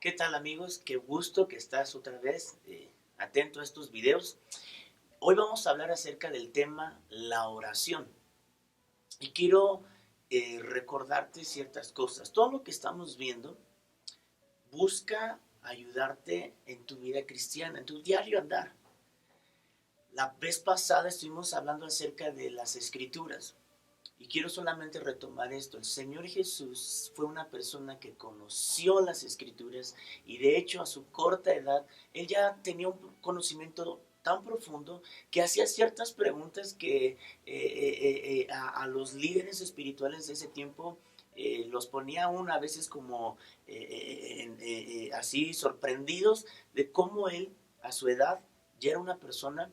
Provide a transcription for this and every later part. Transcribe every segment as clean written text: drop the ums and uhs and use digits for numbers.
¿Qué tal, amigos? Qué gusto que estás otra vez atento a estos videos. Hoy vamos a hablar acerca del tema la oración. Y quiero recordarte ciertas cosas. Todo lo que estamos viendo busca ayudarte en tu vida cristiana, en tu diario andar. La vez pasada estuvimos hablando acerca de las escrituras. Y quiero solamente retomar esto. El Señor Jesús fue una persona que conoció las Escrituras y de hecho a su corta edad, él ya tenía un conocimiento tan profundo que hacía ciertas preguntas que a los líderes espirituales de ese tiempo los ponía aún a veces como así sorprendidos de cómo él a su edad ya era una persona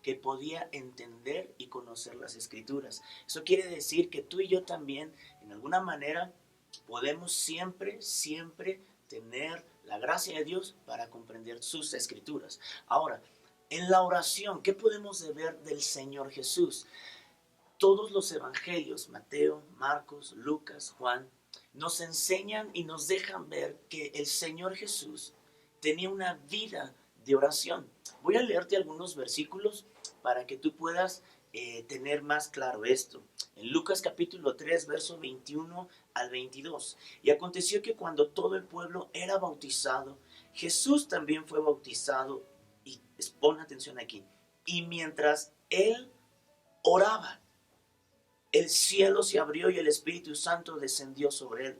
que podía entender y conocer las Escrituras. Eso quiere decir que tú y yo también, en alguna manera, podemos siempre tener la gracia de Dios para comprender sus Escrituras. Ahora, en la oración, ¿qué podemos ver del Señor Jesús? Todos los evangelios, Mateo, Marcos, Lucas, Juan, nos enseñan y nos dejan ver que el Señor Jesús tenía una vida de oración. Voy a leerte algunos versículos para que tú puedas tener más claro esto. En Lucas capítulo 3, verso 21 al 22. Y aconteció que cuando todo el pueblo era bautizado, Jesús también fue bautizado. Y pon atención aquí. Y mientras él oraba, el cielo se abrió y el Espíritu Santo descendió sobre él.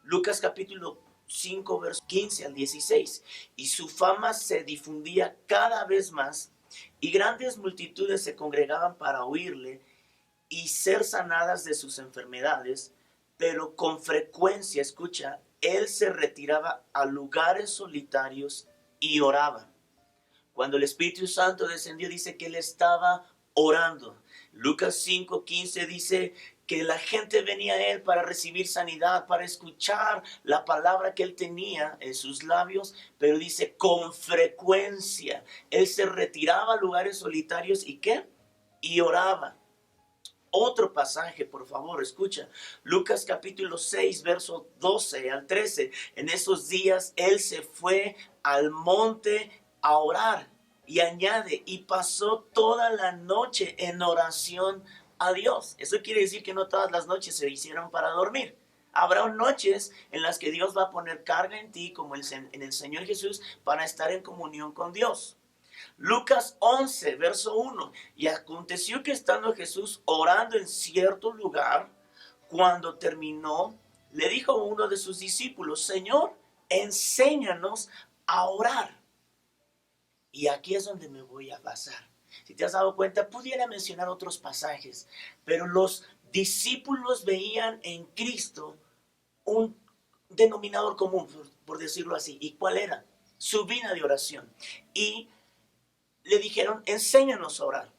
Lucas capítulo 5, versos 15 al 16. Y su fama se difundía cada vez más, y grandes multitudes se congregaban para oírle y ser sanadas de sus enfermedades, pero con frecuencia, escucha, él se retiraba a lugares solitarios y oraba. Cuando el Espíritu Santo descendió, dice que él estaba orando. Lucas 5:15 dice que la gente venía a él para recibir sanidad, para escuchar la palabra que él tenía en sus labios, pero dice con frecuencia. Él se retiraba a lugares solitarios y ¿qué? Y oraba. Otro pasaje, por favor, escucha. Lucas capítulo 6, verso 12 al 13. En esos días él se fue al monte a orar y añade, y pasó toda la noche en oración a Dios. Eso quiere decir que no todas las noches se hicieron para dormir. Habrá noches en las que Dios va a poner carga en ti, como en el Señor Jesús, para estar en comunión con Dios. Lucas 11, verso 1. Y aconteció que estando Jesús orando en cierto lugar, cuando terminó, le dijo a uno de sus discípulos, Señor, enséñanos a orar. Y aquí es donde me voy a basar. Si te has dado cuenta, pudiera mencionar otros pasajes, pero los discípulos veían en Cristo un denominador común, por decirlo así. ¿Y cuál era? Su vida de oración. Y le dijeron, enséñanos a orar.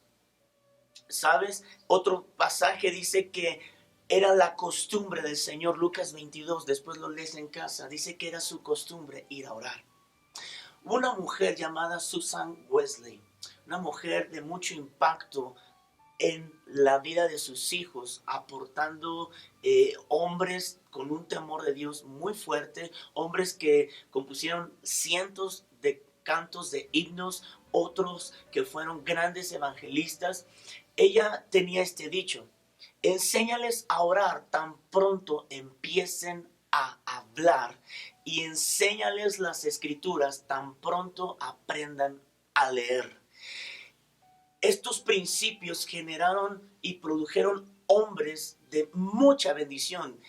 ¿Sabes? Otro pasaje dice que era la costumbre del Señor, Lucas 22, después lo lees en casa, dice que era su costumbre ir a orar. Una mujer llamada Susan Wesley, una mujer de mucho impacto en la vida de sus hijos, aportando hombres con un temor de Dios muy fuerte, hombres que compusieron cientos de cantos de himnos, otros que fueron grandes evangelistas. Ella tenía este dicho, enséñales a orar tan pronto empiecen a hablar y enséñales las escrituras tan pronto aprendan a leer. Estos principios generaron y produjeron hombres de mucha bendición.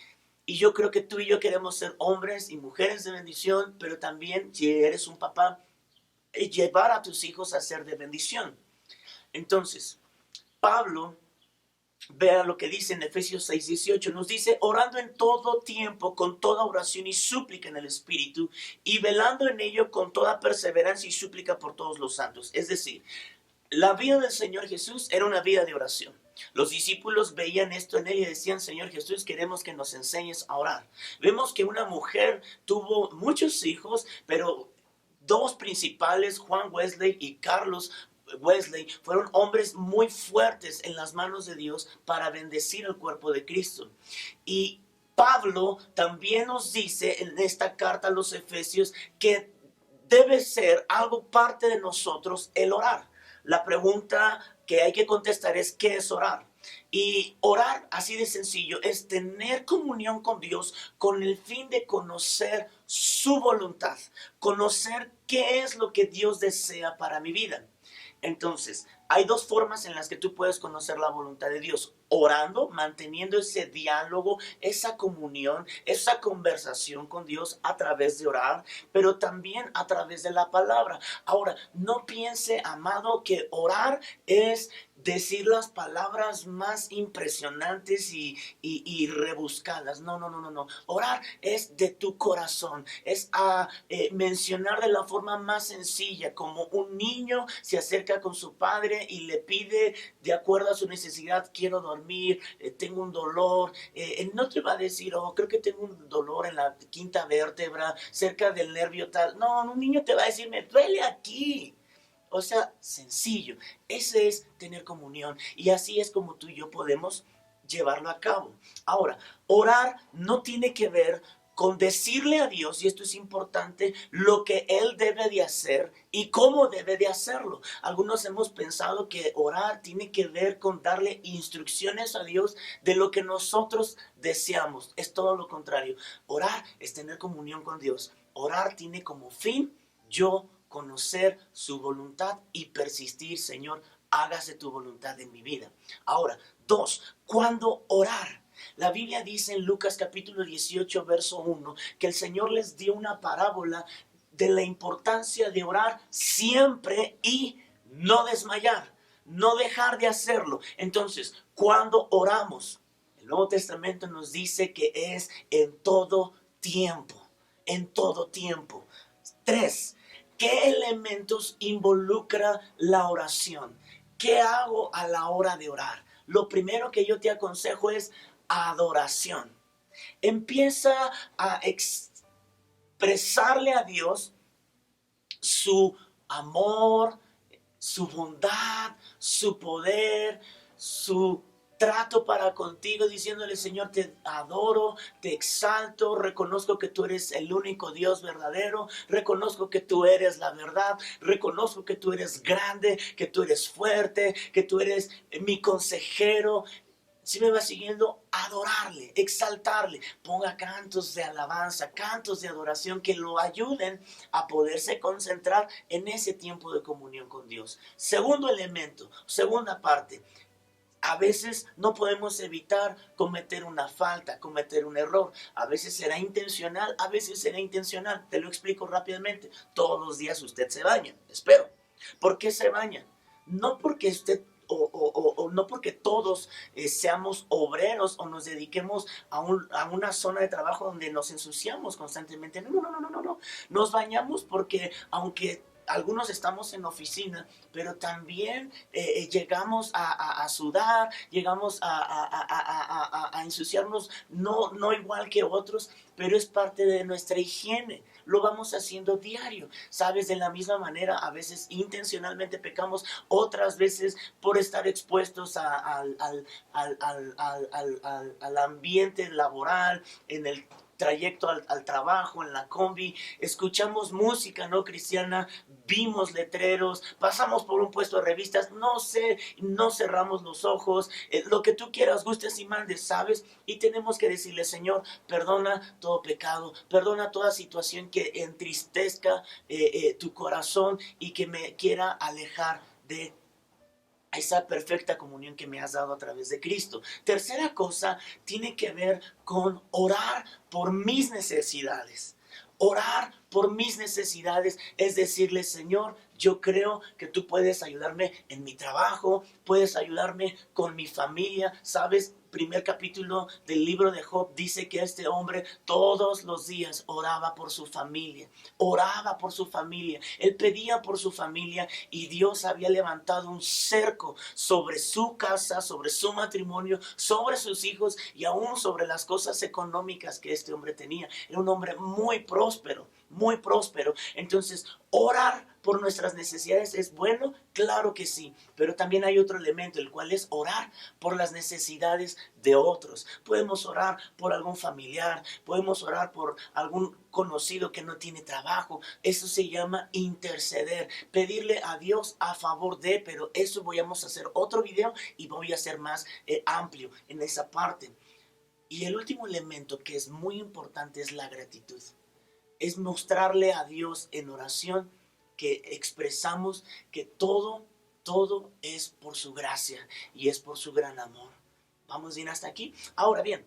Y yo creo que tú y yo queremos ser hombres y mujeres de bendición, pero también, si eres un papá, llevar a tus hijos a ser de bendición. Entonces, Pablo, vea lo que dice en Efesios 6:18, nos dice, orando en todo tiempo, con toda oración y súplica en el Espíritu, y velando en ello con toda perseverancia y súplica por todos los santos. Es decir, la vida del Señor Jesús era una vida de oración. Los discípulos veían esto en él y decían, Señor Jesús, queremos que nos enseñes a orar. Vemos que una mujer tuvo muchos hijos, pero dos principales, Juan Wesley y Carlos Wesley, fueron hombres muy fuertes en las manos de Dios para bendecir el cuerpo de Cristo. Y Pablo también nos dice en esta carta a los Efesios que debe ser algo parte de nosotros el orar. La pregunta que hay que contestar es: ¿qué es orar? Y orar, así de sencillo, es tener comunión con Dios con el fin de conocer su voluntad, conocer qué es lo que Dios desea para mi vida. Entonces, hay dos formas en las que tú puedes conocer la voluntad de Dios: orando, manteniendo ese diálogo, esa comunión, esa conversación con Dios a través de orar, pero también a través de la palabra. Ahora, no piense, amado, que orar es decir las palabras más impresionantes y rebuscadas. No, no, no, no, no. Orar es de tu corazón, es mencionar de la forma más sencilla, como un niño se acerca con su padre y le pide de acuerdo a su necesidad: quiero dormir, tengo un dolor. Él no te va a decir: oh, creo que tengo un dolor en la quinta vértebra, cerca del nervio tal. No, un niño te va a decir: me duele aquí. O sea, sencillo. Ese es tener comunión. Y así es como tú y yo podemos llevarlo a cabo. Ahora, orar no tiene que ver con decirle a Dios, y esto es importante, lo que Él debe de hacer y cómo debe de hacerlo. Algunos hemos pensado que orar tiene que ver con darle instrucciones a Dios de lo que nosotros deseamos. Es todo lo contrario. Orar es tener comunión con Dios. Orar tiene como fin yo conocer su voluntad y persistir: Señor, hágase tu voluntad en mi vida. Ahora, dos, ¿cuándo orar? La Biblia dice en Lucas capítulo 18, verso 1, que el Señor les dio una parábola de la importancia de orar siempre y no desmayar, no dejar de hacerlo. Entonces, ¿cuándo oramos? El Nuevo Testamento nos dice que es en todo tiempo, en todo tiempo. Tres, ¿qué elementos involucra la oración? ¿Qué hago a la hora de orar? Lo primero que yo te aconsejo es adoración. Empieza a expresarle a Dios su amor, su bondad, su poder, su trato para contigo, diciéndole: Señor, te adoro, te exalto, reconozco que tú eres el único Dios verdadero, reconozco que tú eres la verdad, reconozco que tú eres grande, que tú eres fuerte, que tú eres mi consejero. Si me va siguiendo, adorarle, exaltarle, ponga cantos de alabanza, cantos de adoración que lo ayuden a poderse concentrar en ese tiempo de comunión con Dios. Segundo elemento, segunda parte: a veces no podemos evitar cometer una falta, cometer un error. A veces será intencional, a veces será intencional. Te lo explico rápidamente. Todos los días usted se baña, espero. ¿Por qué se baña? No porque usted o no porque todos seamos obreros o nos dediquemos a una zona de trabajo donde nos ensuciamos constantemente. No, no, no, no, no, no. Nos bañamos porque aunque algunos estamos en oficina, pero también llegamos a sudar, llegamos a ensuciarnos, no igual que otros, pero es parte de nuestra higiene. Lo vamos haciendo diario, ¿sabes? De la misma manera, a veces intencionalmente pecamos, otras veces por estar expuestos al ambiente laboral, en el trayecto al trabajo, en la combi, escuchamos música no cristiana, vimos letreros, pasamos por un puesto de revistas, no sé, no cerramos los ojos, lo que tú quieras, gustes y mandes, ¿sabes? Y tenemos que decirle: Señor, perdona todo pecado, perdona toda situación que entristezca tu corazón y que me quiera alejar de esa perfecta comunión que me has dado a través de Cristo. Tercera cosa tiene que ver con orar por mis necesidades. Orar por mis necesidades es decirle: Señor, yo creo que tú puedes ayudarme en mi trabajo, puedes ayudarme con mi familia, ¿sabes? Primer capítulo del libro de Job dice que este hombre todos los días oraba por su familia, él pedía por su familia y Dios había levantado un cerco sobre su casa, sobre su matrimonio, sobre sus hijos y aún sobre las cosas económicas que este hombre tenía. Era un hombre muy próspero, muy próspero. Entonces, orar por nuestras necesidades es bueno, claro que sí, pero también hay otro elemento, el cual es orar por las necesidades de otros. Podemos orar por algún familiar, podemos orar por algún conocido que no tiene trabajo. Eso se llama interceder, pedirle a Dios a favor de, pero eso voy a hacer otro video y voy a ser más amplio en esa parte. Y el último elemento que es muy importante es la gratitud. Es mostrarle a Dios en oración que expresamos que todo es por su gracia y es por su gran amor. ¿Vamos bien hasta aquí? Ahora bien,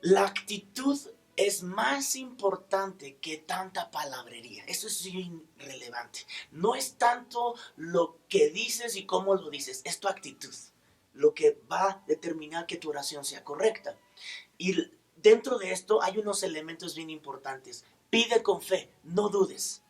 la actitud es más importante que tanta palabrería. Eso es irrelevante. No es tanto lo que dices y cómo lo dices, es tu actitud lo que va a determinar que tu oración sea correcta. Y dentro de esto hay unos elementos bien importantes. Pide con fe, no dudes.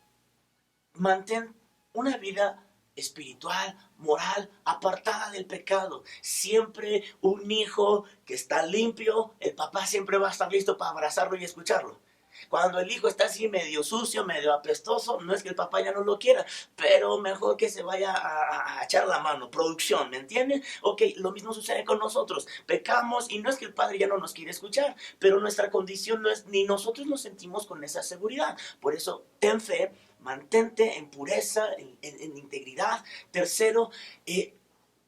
Mantén una vida espiritual, moral, apartada del pecado. Siempre un hijo que está limpio, el papá siempre va a estar listo para abrazarlo y escucharlo. Cuando el hijo está así medio sucio, medio apestoso, no es que el papá ya no lo quiera, pero mejor que se vaya a echar la mano, producción, ¿me entienden? Ok, lo mismo sucede con nosotros, pecamos y no es que el padre ya no nos quiere escuchar, pero nuestra condición no es, ni nosotros nos sentimos con esa seguridad. Por eso, ten fe, mantente en pureza, en integridad. Tercero,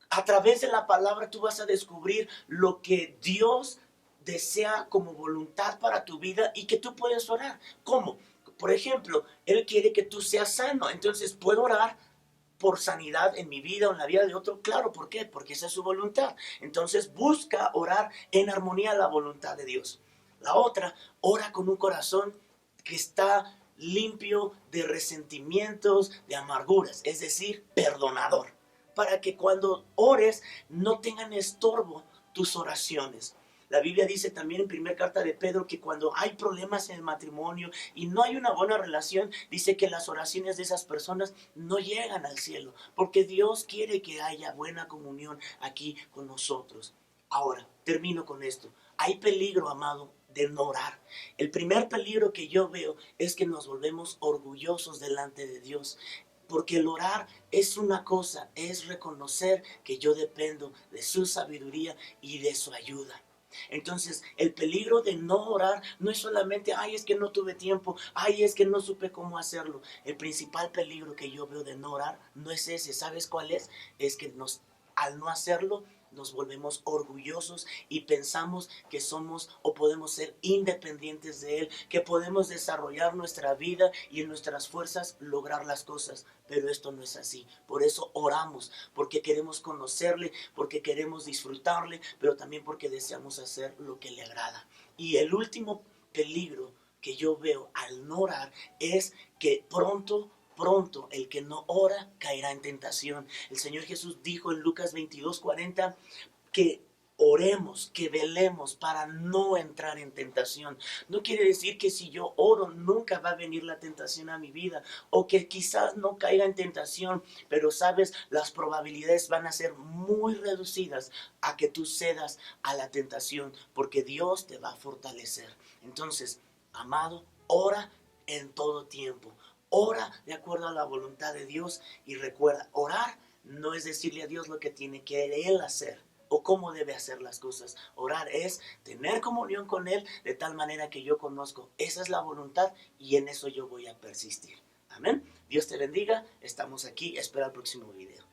a través de la palabra tú vas a descubrir lo que Dios desea como voluntad para tu vida y que tú puedes orar. ¿Cómo? Por ejemplo, Él quiere que tú seas sano, entonces puedo orar por sanidad en mi vida o en la vida de otro. Claro, ¿por qué? Porque esa es su voluntad. Entonces busca orar en armonía a la voluntad de Dios. La otra, ora con un corazón que está limpio de resentimientos, de amarguras, es decir, perdonador, para que cuando ores no tengan estorbo tus oraciones. La Biblia dice también en primera carta de Pedro que cuando hay problemas en el matrimonio y no hay una buena relación, dice que las oraciones de esas personas no llegan al cielo, porque Dios quiere que haya buena comunión aquí con nosotros. Ahora, termino con esto. Hay peligro, amado, de no orar. El primer peligro que yo veo es que nos volvemos orgullosos delante de Dios. Porque el orar es una cosa, es reconocer que yo dependo de su sabiduría y de su ayuda. Entonces, el peligro de no orar no es solamente, ay, es que no tuve tiempo, ay, es que no supe cómo hacerlo. El principal peligro que yo veo de no orar no es ese. ¿Sabes cuál es? Es que al no hacerlo, nos volvemos orgullosos y pensamos que somos o podemos ser independientes de Él, que podemos desarrollar nuestra vida y en nuestras fuerzas lograr las cosas. Pero esto no es así. Por eso oramos, porque queremos conocerle, porque queremos disfrutarle, pero también porque deseamos hacer lo que le agrada. Y el último peligro que yo veo al no orar es que pronto el que no ora caerá en tentación. El Señor Jesús dijo en Lucas 22:40 que oremos, que velemos para no entrar en tentación. No quiere decir que si yo oro nunca va a venir la tentación a mi vida, o que quizás no caiga en tentación, pero sabes, las probabilidades van a ser muy reducidas a que tú cedas a la tentación, porque Dios te va a fortalecer. Entonces, amado, ora en todo tiempo. Ora de acuerdo a la voluntad de Dios y recuerda, orar no es decirle a Dios lo que tiene que Él hacer o cómo debe hacer las cosas. Orar es tener comunión con Él de tal manera que yo conozco, esa es la voluntad y en eso yo voy a persistir. Amén. Dios te bendiga. Estamos aquí. Espera el próximo video.